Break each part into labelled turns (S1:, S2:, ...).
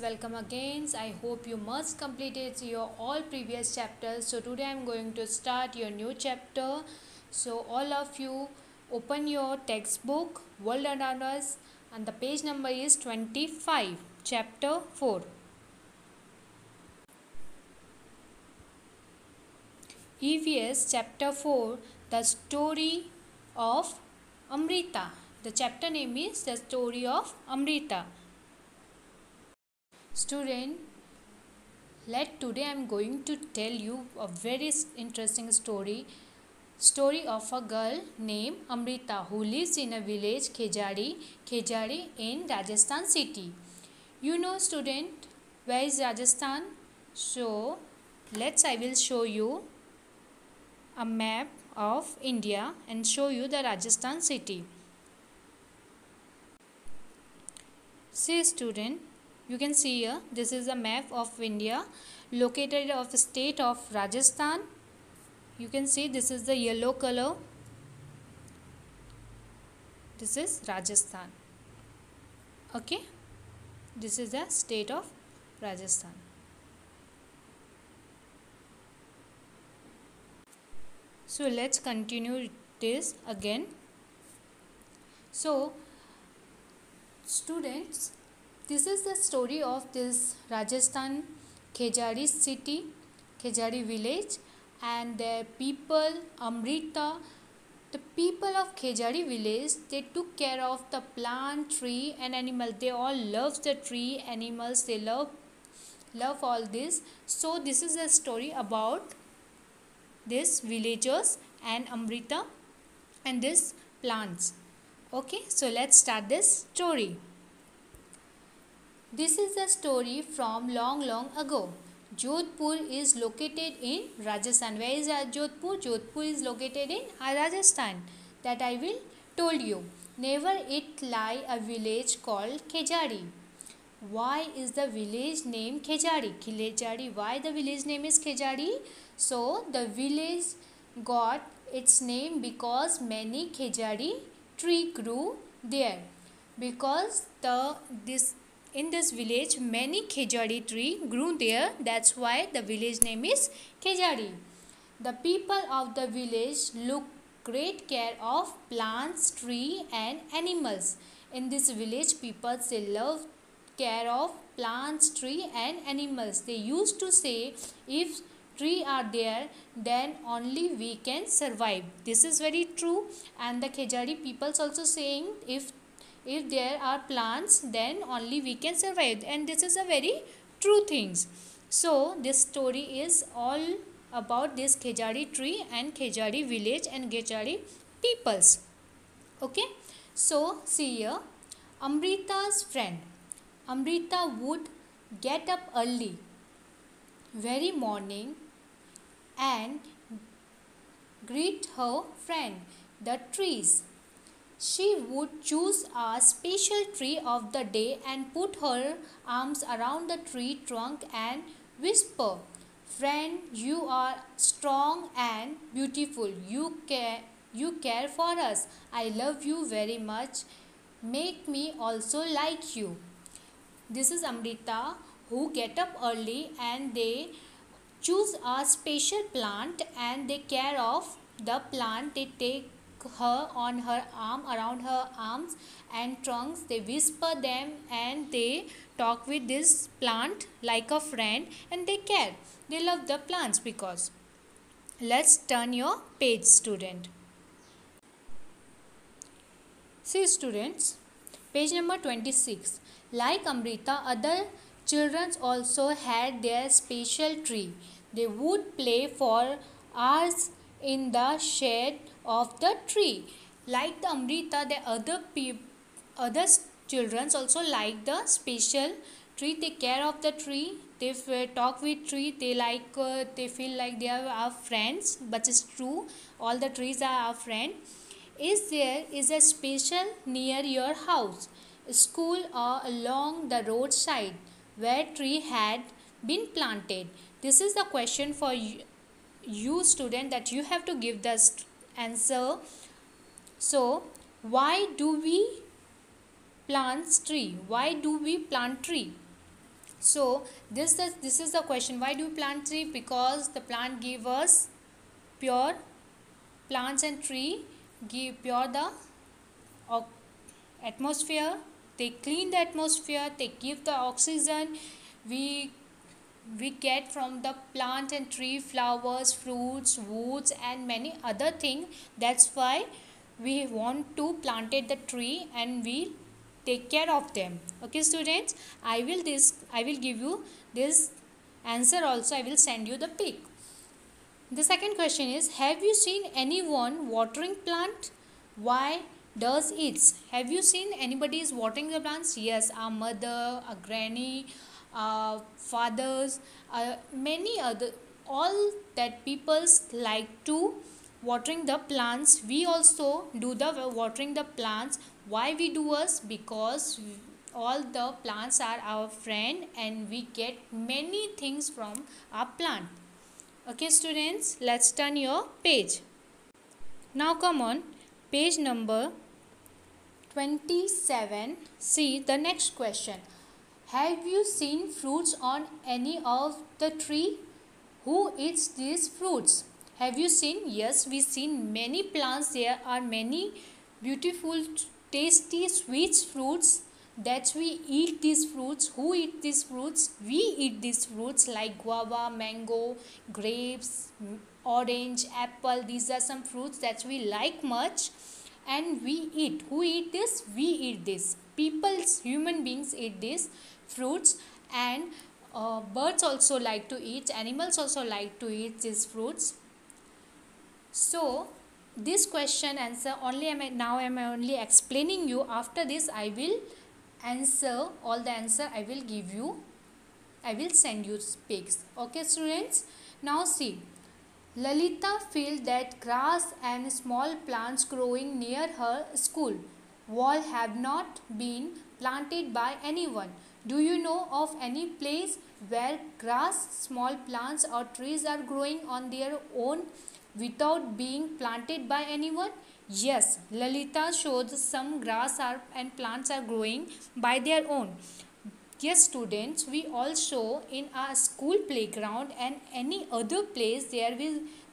S1: welcome again. I hope you must completed your all previous chapters. So today I am going to start your new chapter. So all of you open your textbook World Around Us and the page number is 25, chapter 4. EVS chapter 4, the story of Amrita. The chapter name is the story of Amrita. Student, today I am going to tell you a very interesting story of a girl named Amrita who lives in a village Khejari in Rajasthan city. You know student, where is Rajasthan? So I will show you a map of India and show you the Rajasthan city. See student, you can see here, this is a map of India located of the state of Rajasthan. You can see this is the yellow color. This is Rajasthan. Okay, this is the state of Rajasthan. So let's continue this again. So students, this is the story of this Rajasthan Khejari city, Khejari village, and the people Amrita. The people of Khejari village, they took care of the plant, tree and animal. They all love the tree, animals, they love all this. So this is a story about these villagers and Amrita and these plants. Okay, so let's start this story. This is a story from long ago. Jodhpur is located in Rajasthan. Where is Jodhpur? Jodhpur is located in Rajasthan. That I will told you. Never it lie a village called Khejari. Why is the village name Khejari? Khejari. Why the village name is Khejari? So the village got its name because many Khejari tree grew there. Because in this village many Khejari tree grew there. That's why the village name is Khejari. The people of the village look great care of plants, tree and animals. In this village people they love care of plants, tree and animals. They used to say if tree are there then only we can survive. This is very true, and the Khejari peoples also saying if there are plants then only we can survive, and this is a very true things. So this story is all about this Khejari tree and Khejari village and Khejari peoples. Okay, so see here, Amrita's friend. Amrita would get up early very morning and greet her friend the trees. She would choose a special tree of the day and put her arms around the tree trunk and whisper, "Friend, you are strong and beautiful. You care for us. I love you very much. Make me also like you." This is Amrita who get up early and they choose a special plant and they care of the plant. They take her on her arm, around her arms and trunks. They whisper them and they talk with this plant like a friend, and they care. They love the plants because. Let's turn your page, student. See students, page number 26. Like Amrita, other children also had their special tree. They would play for hours in the shade of the tree. Like the Amrita, the other children also like the special tree. They care of the tree. They talk with tree. They feel like they are our friends. But it's true, all the trees are our friend. There is a special near your house, school or along the roadside where tree had been planted? This is the question for you student, that you have to give the answer. So why do we plant tree? Why do we plant tree? So this is the question, why do we plant tree? Because the plant give us pure, plants and tree give pure the atmosphere, they clean the atmosphere, they give the oxygen. We get from the plant and tree flowers, fruits, woods and many other things. That's why we want to planted the tree and we take care of them. Okay students, I will give you this answer also. I will send you the pic. The second question is, have you seen anyone watering plant? Why does it? Have you seen anybody is watering the plants? Yes, our mother, our granny, our fathers, many other, all that peoples like to watering the plants. We also do the watering the plants. Why we do us? Because all the plants are our friend and we get many things from our plant. Okay students, let's turn your page. Now come on, page number 27. See the next question. Have you seen fruits on any of the tree? Who eats these fruits? Have you seen? Yes, we seen many plants. There are many beautiful, tasty, sweet fruits that we eat these fruits. Who eat these fruits? We eat these fruits like guava, mango, grapes, orange, apple. These are some fruits that we like much and we eat. Who eat this? We eat this. People's, human beings eat these fruits, and birds also like to eat, animals also like to eat these fruits. So this question answer only I am only explaining you. After this I will answer all the answer. I will give you, I will send you pics. Okay students, now see, Lalita felt that grass and small plants growing near her school wall have not been planted by anyone. Do you know of any place where grass, small plants or trees are growing on their own without being planted by anyone? Yes, Lalita showed some grass and plants are growing by their own. Yes students, we also in our school playground and any other place there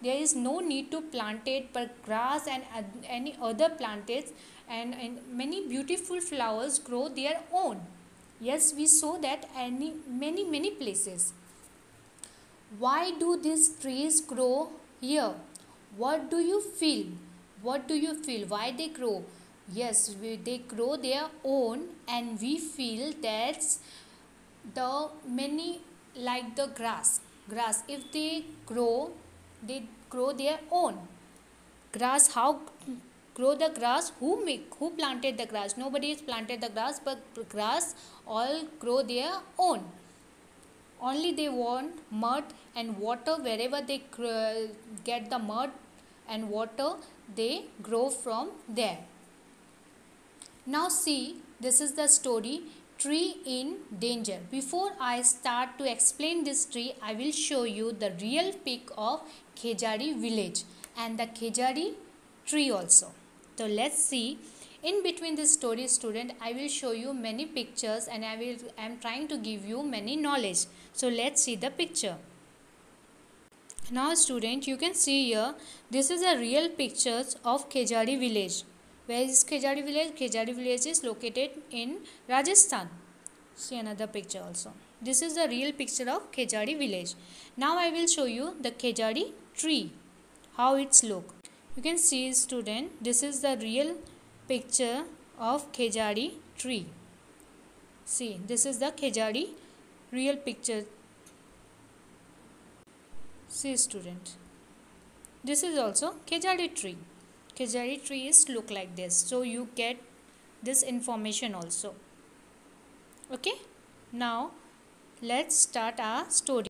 S1: is no need to plant it, but grass and any other plants and many beautiful flowers grow their own. Yes, we saw that many places. Why do these trees grow here? What do you feel? What do you feel? Why they grow? Yes, they grow their own, and we feel that the many like the grass if they grow their own. Grass, how grow the grass? Who planted the grass? Nobody has planted the grass, but grass all grow their own. Only they want mud and water. Wherever they get the mud and water, they grow from there. Now see, this is the story Tree in Danger. Before I start to explain this tree, I will show you the real pic of Khejari village and the Khejari tree also. So let's see. In between this story student, I will show you many pictures and I am trying to give you many knowledge. So let's see the picture. Now student, you can see here, this is a real pictures of Khejari village. Where is Khejari village? Khejari village is located in Rajasthan. See another picture also. This is the real picture of Khejari village. Now I will show you the Khejari tree, how it's look. You can see student, this is the real picture of Khejari tree. See, this is the Khejari real picture. See student, this is also Khejari tree. Khejari trees look like this, so you get this information also. Okay, now let's start our story.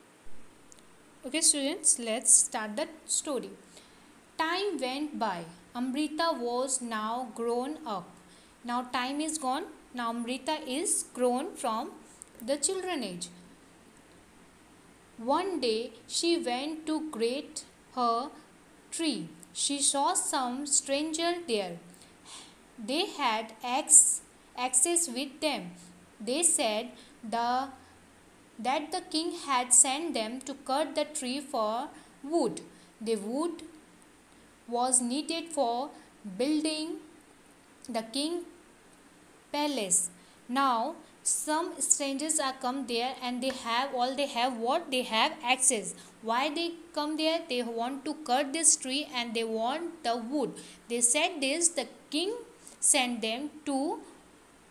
S1: Okay students, let's start the story. Time went by. Amrita was now grown up. Now time is gone. Now Amrita is grown from the children age. One day she went to grate her tree. She saw some stranger there. They had axes with them. They said, that the king had sent them to cut the tree for wood. The wood was needed for building the king palace. Now some strangers are come there and they have what they have access. Why they come there? They want to cut this tree and they want the wood. They said this, the king sent them to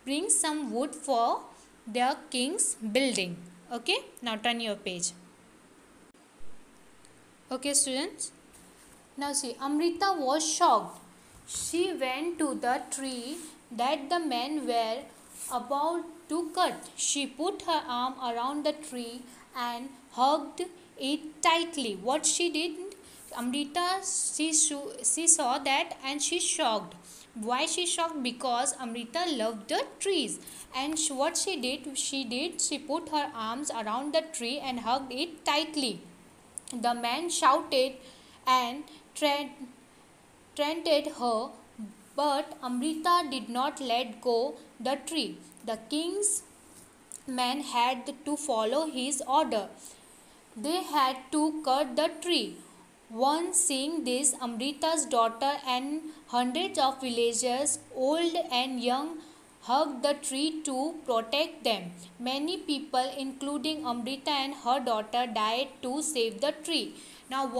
S1: bring some wood for their king's building. Okay, now turn your page. Okay students, now see, Amrita was shocked. She went to the tree that the men were about to cut. She put her arm around the tree and hugged it tightly. What she did, Amrita, she saw that and she shocked. Why she shocked? Because Amrita loved the trees. And what she put her arms around the tree and hugged it tightly. The man shouted and taunted her, but Amrita did not let go the tree. The king's men had to follow his order. They had to cut the tree. Once seeing this, Amrita's daughter and hundreds of villagers, old and young, hugged the tree to protect them. Many people, including Amrita and her daughter, died to save the tree. Now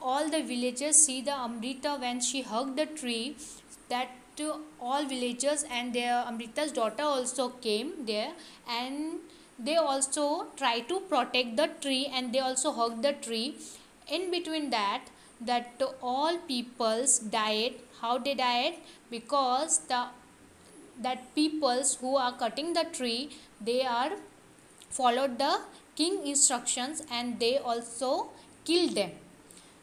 S1: all the villagers see the Amrita when she hugged the tree, that all villagers and their Amrita's daughter also came there, and they also try to protect the tree and they also hug the tree. In between that all peoples died. How they died? Because that peoples who are cutting the tree, they are followed the king instructions and they also killed them.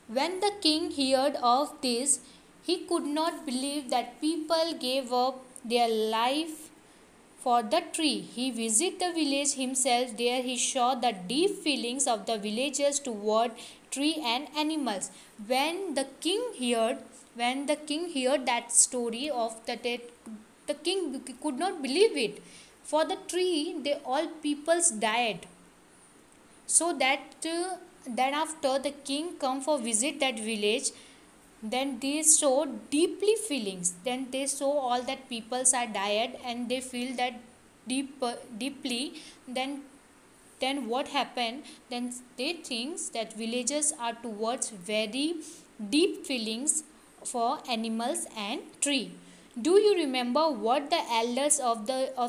S1: When the king heard of this, he could not believe that people gave up their life for the tree. He visited the village himself. There he saw the deep feelings of the villagers toward tree and animals. When the king heard that story of the king could not believe it. For the tree, all peoples died. So then after the king come for visit that village, then they show deeply feelings. Then they saw all that peoples are died and they feel that deeply. Then what happened? Then they think that villagers are towards very deep feelings for animals and tree. Do you remember what the elders of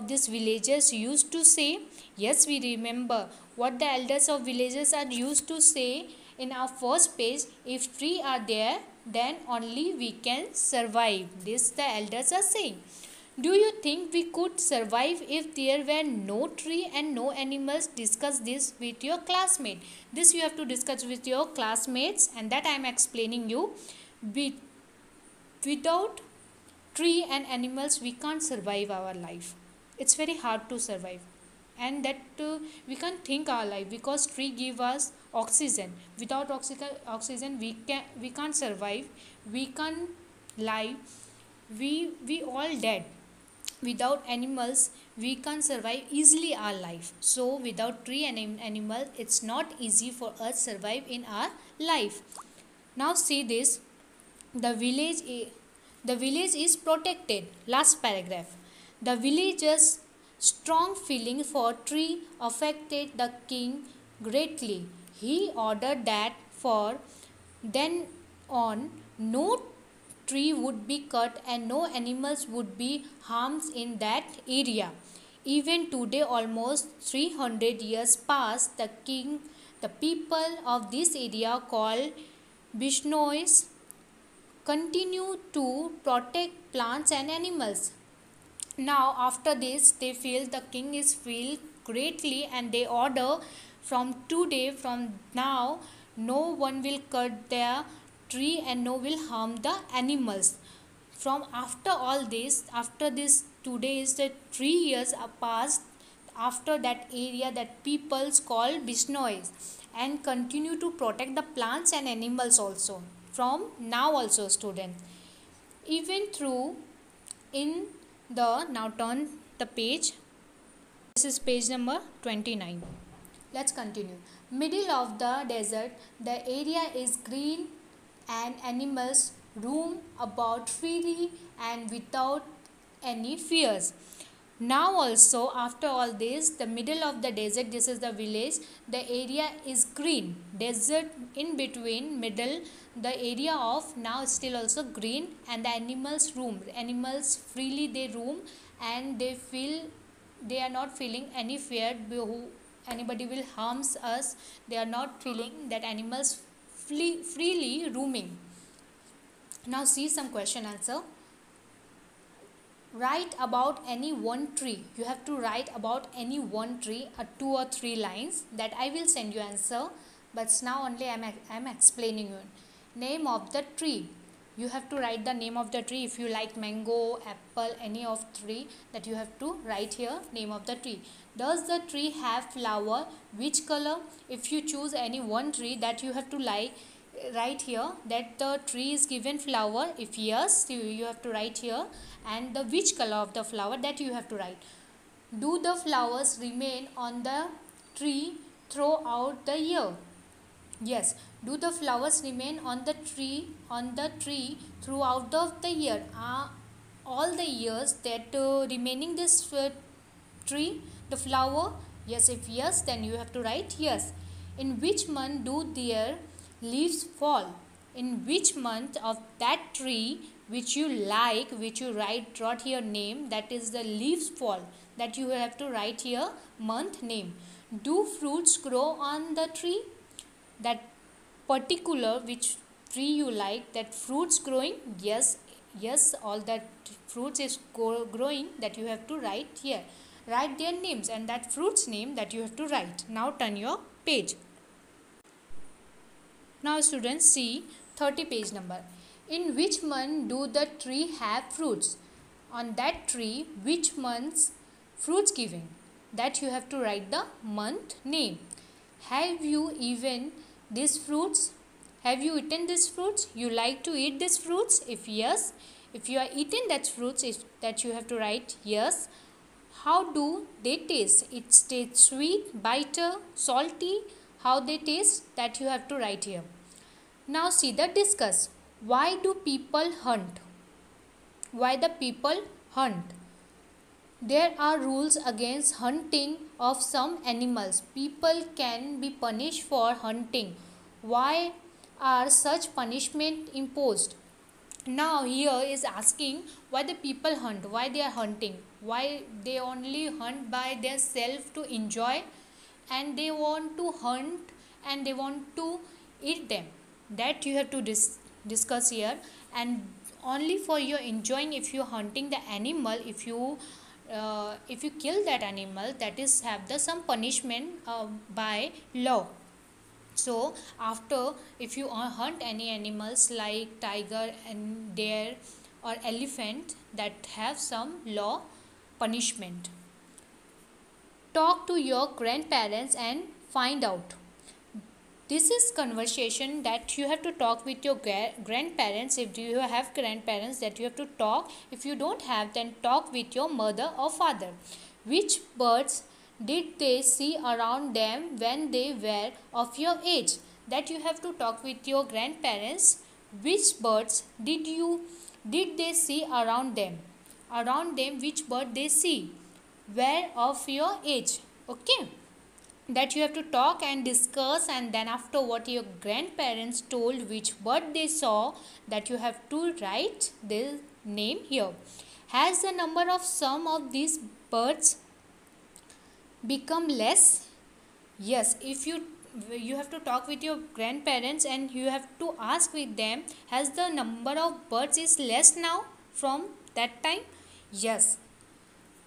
S1: these villagers used to say? Yes, we remember what the elders of villages are used to say in our first page. If tree are there, then only we can survive. This the elders are saying. Do you think we could survive if there were no tree and no animals? Discuss this with your classmate. This you have to discuss with your classmates, and that I am explaining you. Without tree and animals, we can't survive our life. It's very hard to survive, and that we can't think our life, because tree give us oxygen. Without oxygen we can't survive, we can't live, we all dead. Without animals we can't survive easily our life. So without tree and animal, it's not easy for us survive in our life. Now see this, the village is protected. Last paragraph. The villagers' strong feeling for tree affected the king greatly. He ordered that for then on no tree would be cut and no animals would be harmed in that area. Even today, almost 300 years past, the people of this area called Bishnois continue to protect plants and animals. Now after this, they feel the king is feel greatly and they order from today, from now, no one will cut their tree and no will harm the animals. From after this today is the 3 years are passed. After that area, that peoples call Bishnois and continue to protect the plants and animals also. From now also, students, even through in the, now turn the page, is page number 29. Let's continue. Middle of the desert, the area is green and animals roam about freely and without any fears. Now also, after all this, the middle of the desert, this is the village, the area is green. Desert in between, middle, the area of now still also green, and the animals roam. Animals freely they roam, and they are not feeling any fear who anybody will harms us. They are not feeling that animals freely roaming. Now see some question answer. Write about any one tree. You have to write about any one tree, 2 or 3 lines that I will send you answer, but now only I am explaining you. Name of the tree. You have to write the name of the tree. If you like mango, apple, any of tree, that you have to write here name of the tree. Does the tree have flower? Which color? If you choose any one tree, that you have to write here that the tree is given flower. If yes, you have to write here, and the which color of the flower, that you have to write. Do the flowers remain on the tree throughout the year? Yes. Do the flowers remain on the tree throughout the year? All the years that remaining this tree, the flower? Yes. If yes, then you have to write yes. In which month do their leaves fall? In which month of that tree which you like, which you wrote here name, that is the leaves fall, that you have to write here month name. Do fruits grow on the tree? That particular which tree you like, that fruits growing? Yes, all that fruits is growing, that you have to write here. Write their names and that fruits name, that you have to write. Now turn your page. Now students, see 30 page number. In which month do the tree have fruits? On that tree, which month's fruits giving? That you have to write the month name. Have you eaten these fruits? Have you eaten these fruits? You like to eat these fruits? If yes, if you are eating that fruits, that you have to write yes. How do they taste? It tastes sweet, bitter, salty. How they taste, that you have to write here. Now see the discuss. Why do people hunt? Why the people hunt? There are rules against hunting of some animals. People can be punished for hunting. Why are such punishment imposed? Now here is asking why the people hunt, why they are hunting, why they only hunt by their self to enjoy, and they want to hunt and they want to eat them. That you have to discuss here, and only for your enjoying. If you hunting the animal, if you kill that animal, that is have the some punishment by law. So after, if you hunt any animals like tiger and deer or elephant, that have some law punishment. Talk to your grandparents and find out. This is conversation that you have to talk with your grandparents. If you have grandparents, that you have to talk. If you don't have, then talk with your mother or father. Which birds did they see around them when they were of your age? That you have to talk with your grandparents. Which birds did they see around them? Around them, which bird they see? Where of your age? Okay. That you have to talk and discuss, and then after what your grandparents told, which bird they saw, that you have to write the name here. Has the number of some of these birds become less? Yes. If you have to talk with your grandparents and you have to ask with them, has the number of birds is less now from that time? Yes.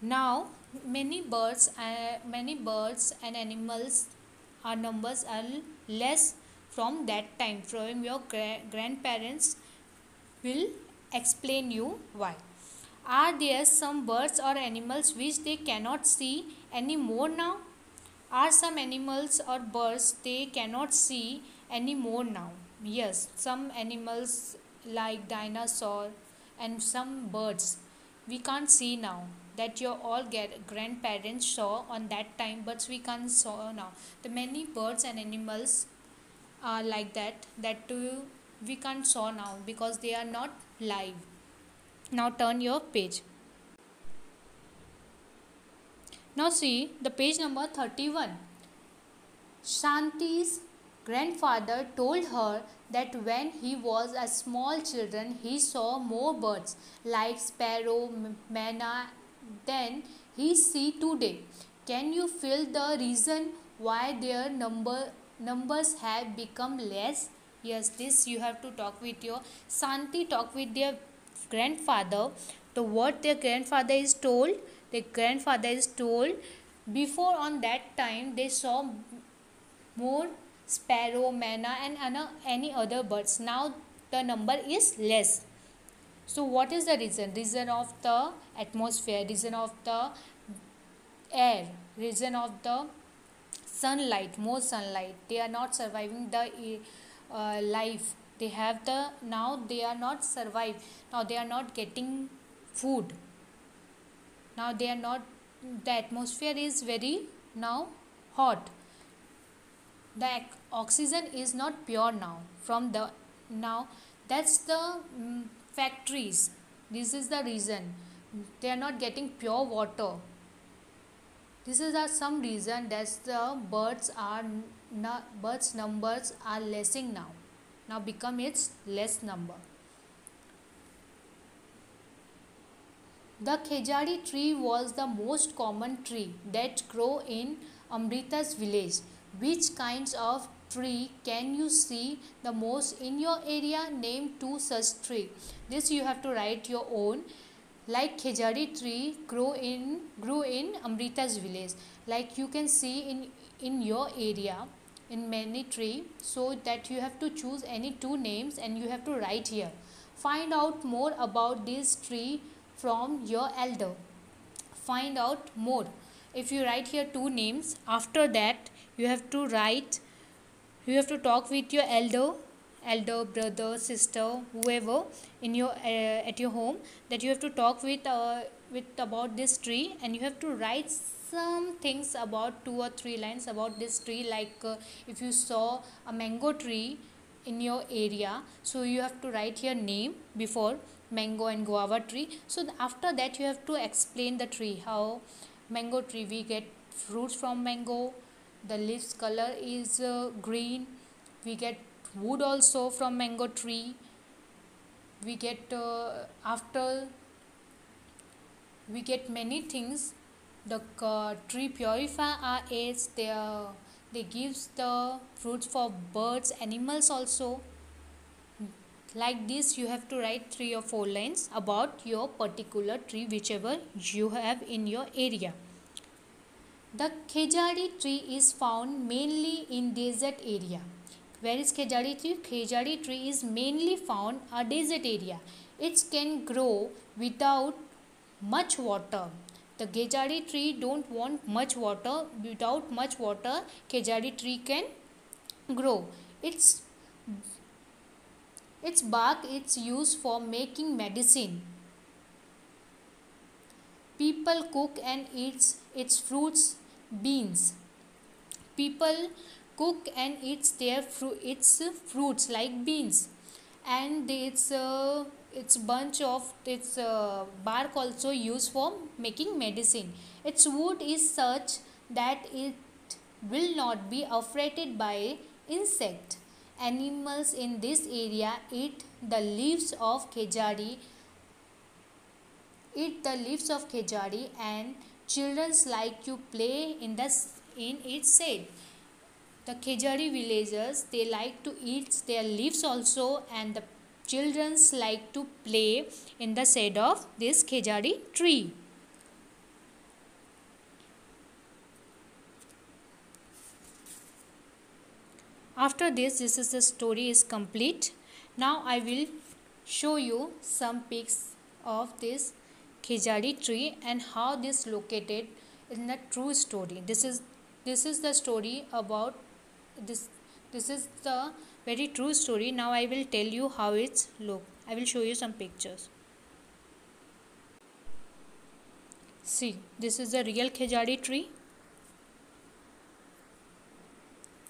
S1: Now many birds and animals are numbers are less from that time. From your grandparents will explain you why. Are there some birds or animals which they cannot see anymore now? Are some animals or birds they cannot see anymore now? Yes, some animals like dinosaur and some birds we can't see now. that your all grandparents saw on that time, but we can't saw now. The many birds and animals are like that we can't saw now because they are not live. Now turn your page. Now see the page number 31. Shanti's grandfather told her that when he was a small children he saw more birds like sparrow, manna than he see today. Can you feel the reason why their numbers have become less? Yes, this you have to talk with your Shanti talk with their grandfather. The what their grandfather is told, their grandfather is told before on that time they saw more sparrow, manna and any other birds. Now the number is less. So what is the reason? Reason of the atmosphere, reason of the air, reason of the sunlight, more sunlight. They are not surviving the life. They have the now they are not survive. Now they are not getting food. Now they are not. The atmosphere is very now hot. The oxygen is not pure now from the now that's the factories. This is the reason they are not getting pure water. This is some reason that the birds numbers are lessing now become its less number. The khejari tree was the most common tree that grew in Amrita's village. Which kinds of tree can you see the most in your area? Name two such tree. This you have to write your own. Like khejari tree grew in Amrita's village. Like you can see in your area in many tree. So that you have to choose any two names and you have to write here. Find out more about this tree from your elder. Find out more. If you write here two names, after that you have to write, you have to talk with your elder brother, sister, whoever in your at your home, that you have to talk with about this tree and you have to write some things about 2 or 3 lines about this tree. Like if you saw a mango tree in your area, so you have to write your name before mango and guava tree. So after that you have to explain the tree, how mango tree we get fruits from mango, the leaves color is green, we get wood also from mango tree, we get after we get many things. The tree purify our air, they gives the fruits for birds, animals also. Like this you have to write 3 or 4 lines about your particular tree whichever you have in your area. The khejari tree is found mainly in desert area. Where is khejari tree? Khejari tree is mainly found a desert area. It can grow without much water. The khejari tree don't want much water. Without much water, khejari tree can grow. Its bark is used for making medicine. People cook and eat its fruits, beans. People cook and eat its fruits like beans, and its bunch of its bark also used for making medicine. Its wood is such that it will not be affected by insect. Animals in this area eat the leaves of khejari and children like to play in its shade. The khejari villagers, they like to eat their leaves also, and the children like to play in the shade of this khejari tree. After this is the story is complete. Now I will show you some pics of this khejari tree and how this located in the true story. This is the story about this. This is the very true story. Now I will tell you how it's look. I will show you some pictures. See, this is the real Khejari tree.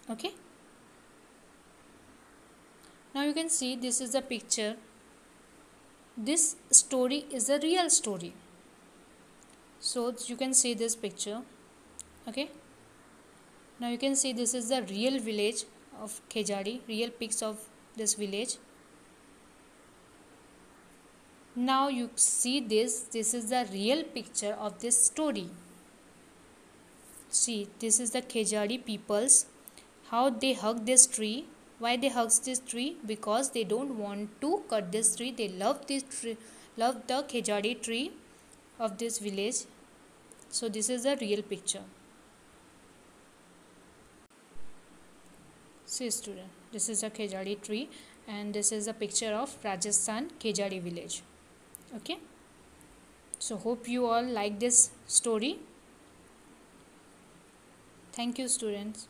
S1: Okay. Now you can see this is the picture. This story is a real story. So you can see this picture. Okay. Now you can see this is the real village of Khejari, real pics of this village. Now you see this is the real picture of this story. See, this is the Khejari peoples, how they hug this tree. Why they hug this tree? Because they don't want to cut this tree. They love this tree, love the Khejari tree of this village. So this is the real picture. See student, this is a Khejari tree and this is a picture of Rajasthan Khejari village. Okay. So hope you all like this story. Thank you students.